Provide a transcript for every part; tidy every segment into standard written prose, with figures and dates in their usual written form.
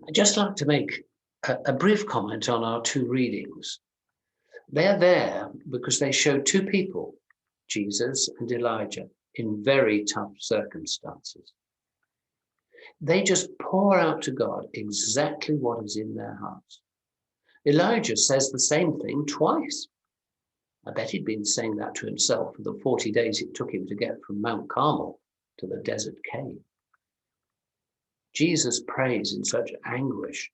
I'd just like to make a brief comment on our two readings. They're there because they show two people, Jesus and Elijah, in very tough circumstances. They just pour out to God exactly what is in their hearts. Elijah says the same thing twice. I bet he'd been saying that to himself for the 40 days it took him to get from Mount Carmel to the desert cave. Jesus prays in such anguish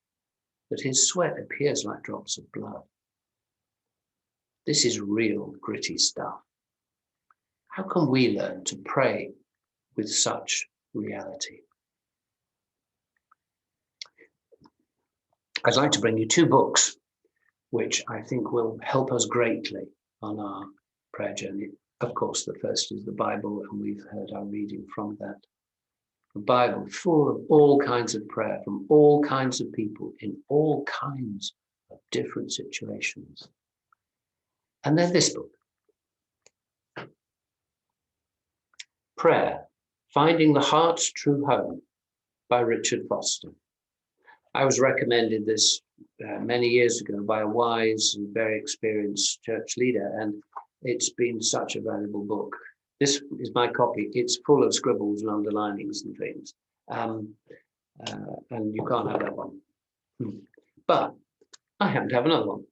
that his sweat appears like drops of blood. This is real gritty stuff. How can we learn to pray with such reality? I'd like to bring you two books which I think will help us greatly on our prayer journey. Of course, the first is the Bible, and we've heard our reading from that. The Bible, full of all kinds of prayer from all kinds of people in all kinds of different situations. And then this book, Prayer, Finding the Heart's True Home by Richard Foster. I was recommended this many years ago by a wise and very experienced church leader, and it's been such a valuable book. This is my copy. It's full of scribbles and underlinings and things. And you can't have that one. But I happen to have another one.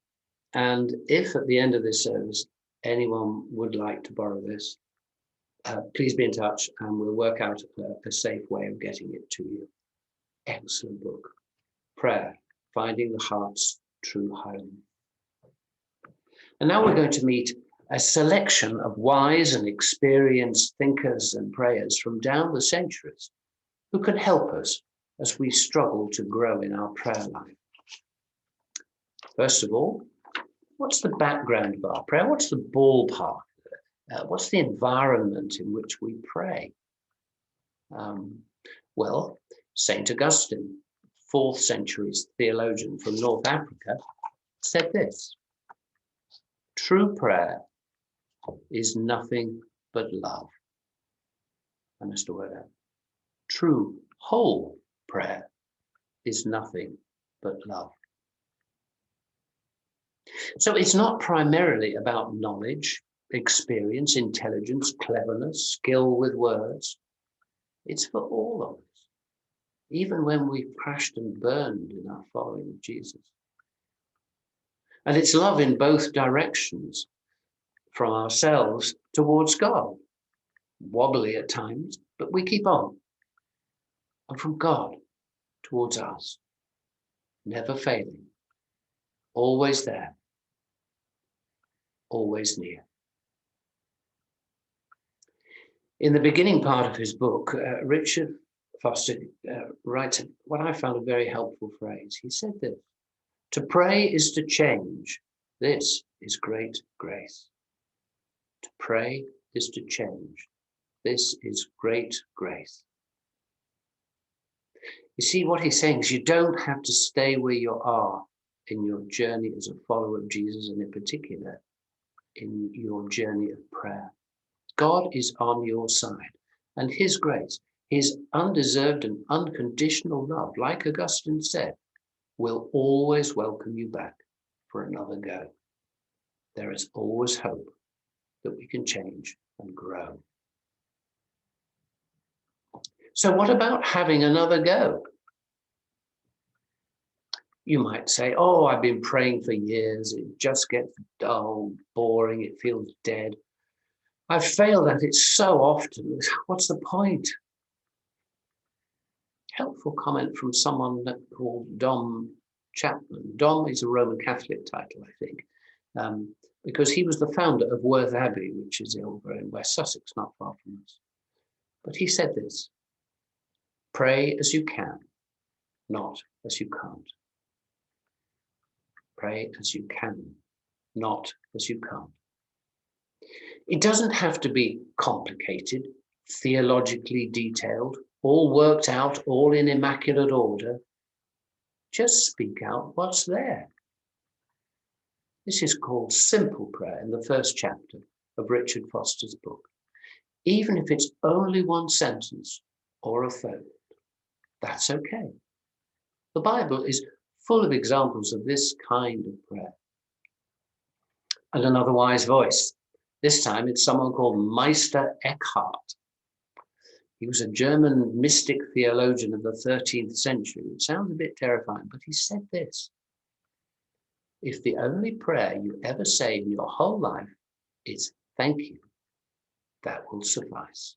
And if at the end of this service, anyone would like to borrow this, please be in touch and we'll work out a safe way of getting it to you. Excellent book. Prayer, Finding the Heart's True Home. And now we're going to meet a selection of wise and experienced thinkers and prayers from down the centuries who can help us as we struggle to grow in our prayer life. First of all, what's the background of our prayer? What's the ballpark? What's the environment in which we pray? Well, St. Augustine, 4th century theologian from North Africa, said this: true prayer is nothing but love. I missed a word out. True, whole prayer is nothing but love. So it's not primarily about knowledge, experience, intelligence, cleverness, skill with words. It's for all of us, even when we've crashed and burned in our following of Jesus. And it's love in both directions, from ourselves towards God, wobbly at times, but we keep on. And from God towards us, never failing, always there, always near. In the beginning part of his book, Richard Foster writes what I found a very helpful phrase. He said this: to pray is to change. This is great grace. To pray is to change. This is great grace. You see, what he's saying is you don't have to stay where you are in your journey as a follower of Jesus, and in particular, in your journey of prayer. God is on your side, and his grace, his undeserved and unconditional love, like Augustine said, will always welcome you back for another go. There is always hope that we can change and grow. So what about having another go? You might say, oh, I've been praying for years. It just gets dull, boring. It feels dead. I've failed at it so often. What's the point? Helpful comment from someone called Dom Chapman. Dom is a Roman Catholic title, I think, because he was the founder of Worth Abbey, which is over in West Sussex, not far from us. But he said this: pray as you can, not as you can't. Pray as you can, not as you can't. It doesn't have to be complicated, theologically detailed, all worked out, all in immaculate order. Just speak out what's there. This is called simple prayer in the first chapter of Richard Foster's book. Even if it's only one sentence or a third, that's okay. The Bible is full of examples of this kind of prayer. And another wise voice. This time it's someone called Meister Eckhart. He was a German mystic theologian of the 13th century. It sounds a bit terrifying, but he said this: if the only prayer you ever say in your whole life is thank you, that will suffice.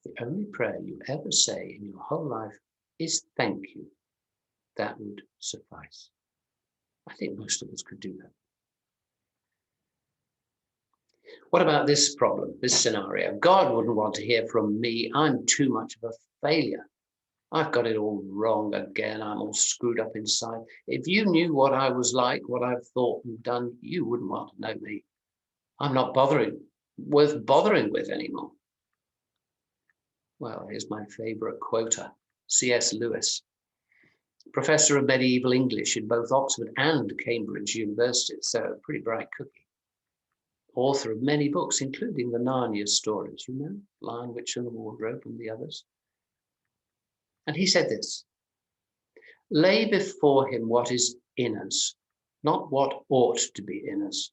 If the only prayer you ever say in your whole life is thank you, that would suffice. I think most of us could do that. What about this problem, this scenario? God wouldn't want to hear from me. I'm too much of a failure. I've got it all wrong again. I'm all screwed up inside. If you knew what I was like, what I've thought and done, you wouldn't want to know me. I'm not worth bothering with anymore. Well, here's my favorite quoter, C.S. Lewis, professor of medieval English in both Oxford and Cambridge universities, so a pretty bright cookie. Author of many books, including the Narnia stories, Lion, Witch and the Wardrobe and the others. And he said this: lay before him what is in us, not what ought to be in us.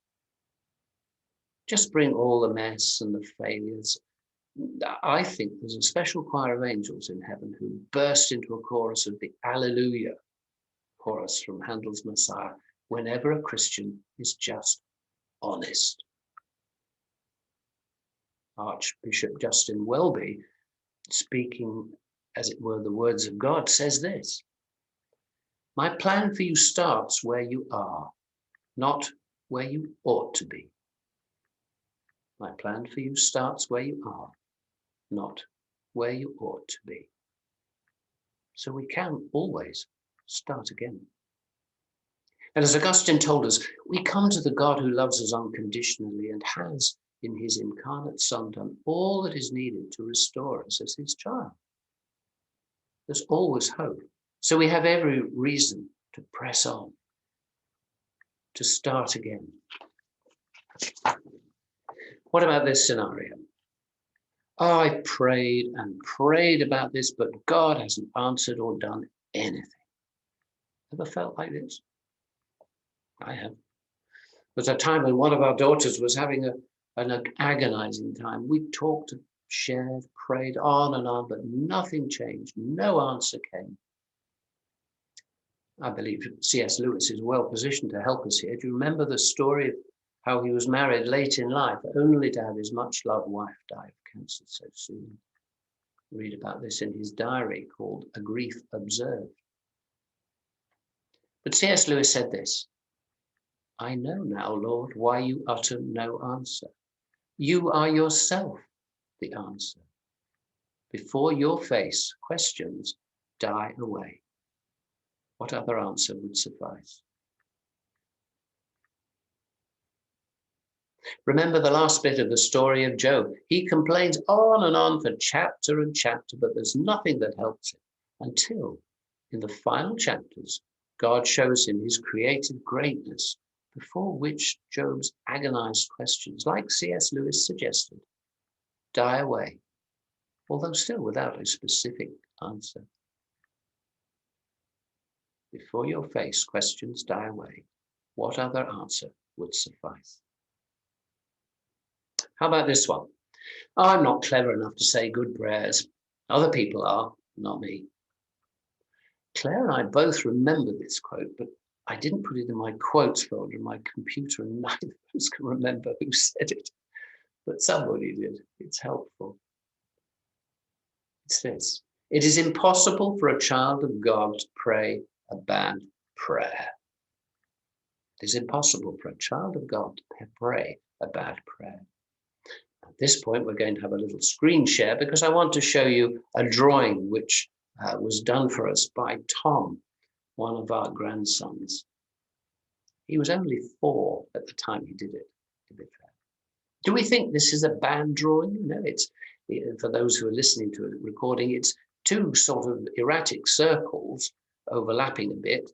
Just bring all the mess and the failures. I think there's a special choir of angels in heaven who burst into a chorus of the Alleluia chorus from Handel's Messiah whenever a Christian is just honest. Archbishop Justin Welby, speaking as it were the words of God, says this: my plan for you starts where you are, not where you ought to be. My plan for you starts where you are, not where you ought to be. So we can always start again. And as Augustine told us, we come to the God who loves us unconditionally and has, in his incarnate Son, done all that is needed to restore us as his child. There's always hope. So we have every reason to press on, to start again. What about this scenario? Oh, I prayed and prayed about this, but God hasn't answered or done anything. Ever felt like this? I have. There was a time when one of our daughters was having an agonizing time. We talked, shared, prayed on, but nothing changed. No answer came. I believe C.S. Lewis is well positioned to help us here. Do you remember the story of how he was married late in life, only to have his much-loved wife die of cancer so soon? Read about this in his diary called A Grief Observed. But C.S. Lewis said this: I know now, Lord, why you utter no answer. You are yourself the answer. Before your face, questions die away. What other answer would suffice? Remember the last bit of the story of Job. He complains on and on for chapter and chapter, but there's nothing that helps him until, in the final chapters, God shows him his creative greatness, before which Job's agonized questions, like C.S. Lewis suggested, die away, although still without a specific answer. Before your face, questions die away. What other answer would suffice? How about this one? I'm not clever enough to say good prayers. Other people are, not me. Claire and I both remember this quote, but I didn't put it in my quotes folder in my computer, and neither of us can remember who said it. But somebody did. It's helpful. It's this: it is impossible for a child of God to pray a bad prayer. It is impossible for a child of God to pray a bad prayer. At this point, we're going to have a little screen share because I want to show you a drawing which was done for us by Tom, one of our grandsons. He was only 4 at the time he did it, to be fair. Do we think this is a bad drawing? No, it's, for those who are listening to the recording, it's 2 sort of erratic circles overlapping a bit,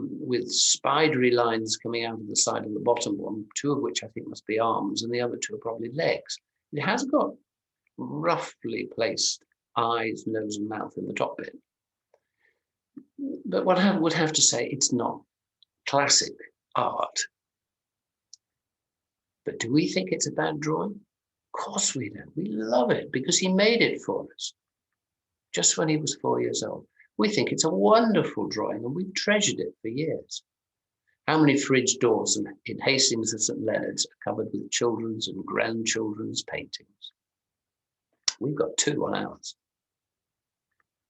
with spidery lines coming out of the side of the bottom one, 2 of which I think must be arms, and the other 2 are probably legs. It has got roughly placed eyes, nose, and mouth in the top bit. But what I would have to say, it's not classic art. But do we think it's a bad drawing? Of course we do. We love it because he made it for us just when he was 4 years old. We think it's a wonderful drawing and we've treasured it for years. How many fridge doors in Hastings and St Leonard's are covered with children's and grandchildren's paintings? We've got 2 on ours.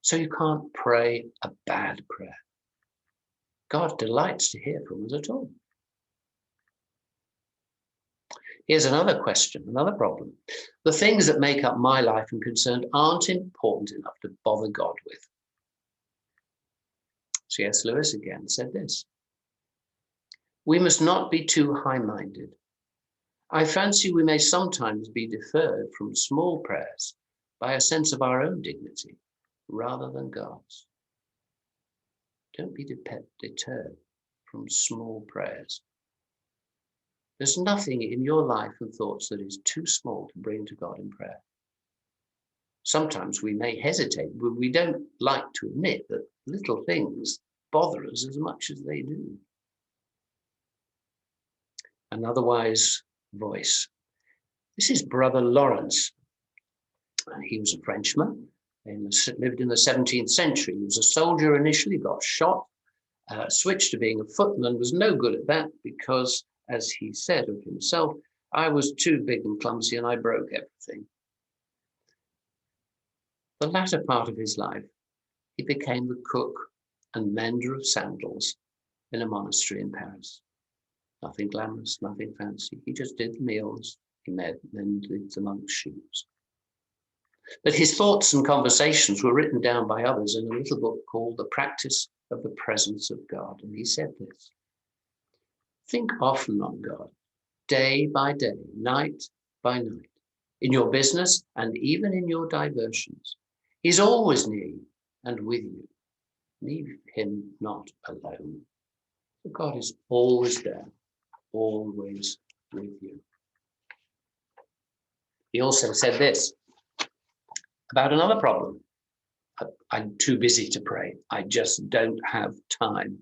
So you can't pray a bad prayer. God delights to hear from us at all. Here's another question, another problem. The things that make up my life and concern aren't important enough to bother God with. C.S. Lewis again said this: we must not be too high-minded. I fancy we may sometimes be deferred from small prayers by a sense of our own dignity rather than God's. Don't be deterred from small prayers. There's nothing in your life and thoughts that is too small to bring to God in prayer. Sometimes we may hesitate, but we don't like to admit that little things bother us as much as they do. Another wise voice. This is Brother Lawrence. He was a Frenchman, lived in the 17th century. He was a soldier initially, got shot, switched to being a footman, was no good at that because, as he said of himself, I was too big and clumsy and I broke everything. The latter part of his life, he became the cook and mender of sandals in a monastery in Paris. Nothing glamorous, nothing fancy. He just did the meals, he mended the monks' shoes. But his thoughts and conversations were written down by others in a little book called The Practice of the Presence of God. And he said this: think often on God, day by day, night by night, in your business and even in your diversions. He's always near you and with you. Leave him not alone. For God is always there, always with you. He also said this about another problem. I'm too busy to pray. I just don't have time.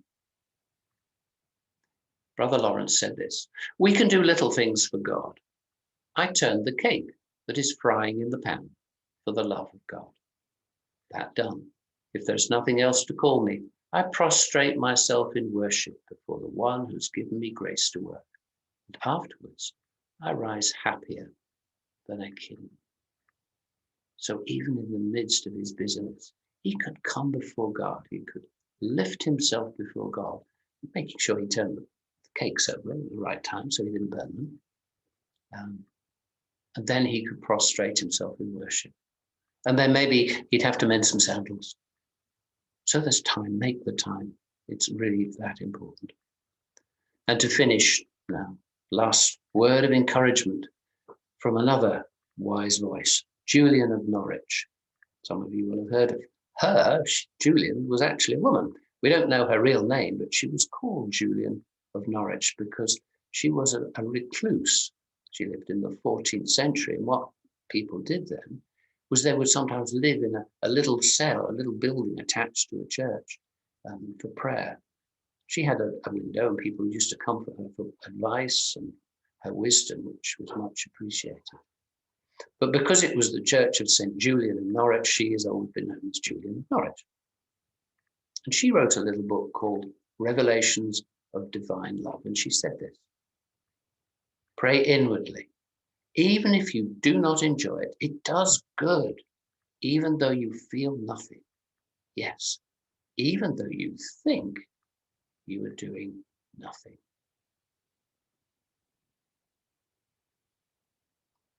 Brother Lawrence said this: we can do little things for God. I turned the cake that is frying in the pan for the love of God. That done, if there's nothing else to call me, I prostrate myself in worship before the one who's given me grace to work. And afterwards, I rise happier than a king. So even in the midst of his busyness, he could come before God. He could lift himself before God, making sure he turned the cakes over at the right time so he didn't burn them. And then he could prostrate himself in worship. And then maybe he'd have to mend some sandals. So there's time, make the time. It's really that important. And to finish now, last word of encouragement from another wise voice, Julian of Norwich. Some of you will have heard of her. Julian was actually a woman. We don't know her real name, but she was called Julian of Norwich because she was a recluse. She lived in the 14th century, and what people did then was they would sometimes live in a little cell, a little building attached to a church for prayer. She had a window, and people used to come for her for advice and her wisdom, which was much appreciated. But because it was the Church of St. Julian of Norwich, she has always been known as Julian of Norwich. And she wrote a little book called Revelations of Divine Love. And she said this: pray inwardly. Even if you do not enjoy it, it does good, even though you feel nothing. Yes, even though you think you are doing nothing.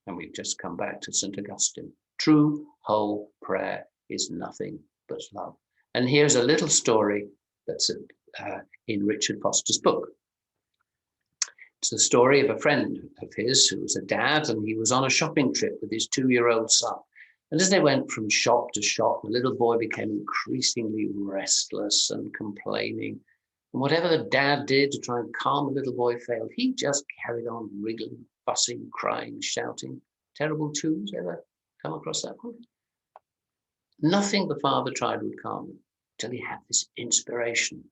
And we've just come back to St. Augustine. True, whole prayer is nothing but love. And here's a little story that's in Richard Foster's book. It's the story of a friend of his who was a dad, and he was on a shopping trip with his 2-year-old son. And as they went from shop to shop, the little boy became increasingly restless and complaining. And whatever the dad did to try and calm the little boy failed. He just carried on wriggling, fussing, crying, shouting. Terrible twos, ever come across that one? Nothing the father tried would calm him. till he had this inspiration.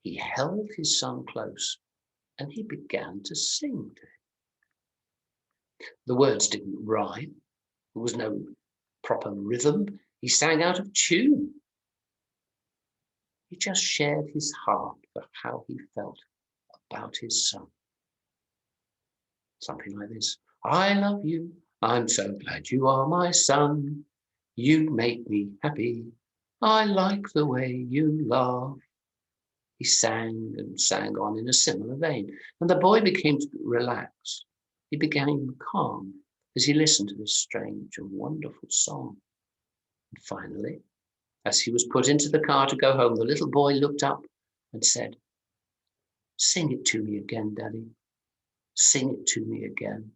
He held his son close and he began to sing to him. The words didn't rhyme. There was no proper rhythm. He sang out of tune. He just shared his heart for how he felt about his son. Something like this. I love you. I'm so glad you are my son. You make me happy. I like the way you laugh. He sang and sang on in a similar vein, and the boy became relaxed. He became calm as he listened to this strange and wonderful song. And finally, as he was put into the car to go home, the little boy looked up and said, "Sing it to me again, Daddy. Sing it to me again."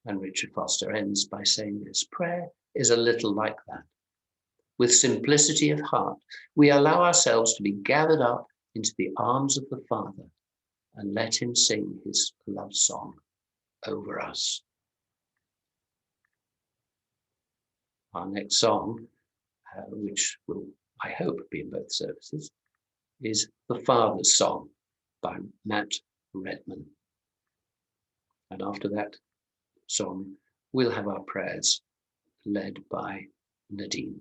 And Richard Foster ends by saying this: prayer is a little like that. With simplicity of heart, we allow ourselves to be gathered up into the arms of the Father and let him sing his love song over us. Our next song, which will, I hope, be in both services, is The Father's Song by Matt Redman. And after that song, we'll have our prayers led by Nadine.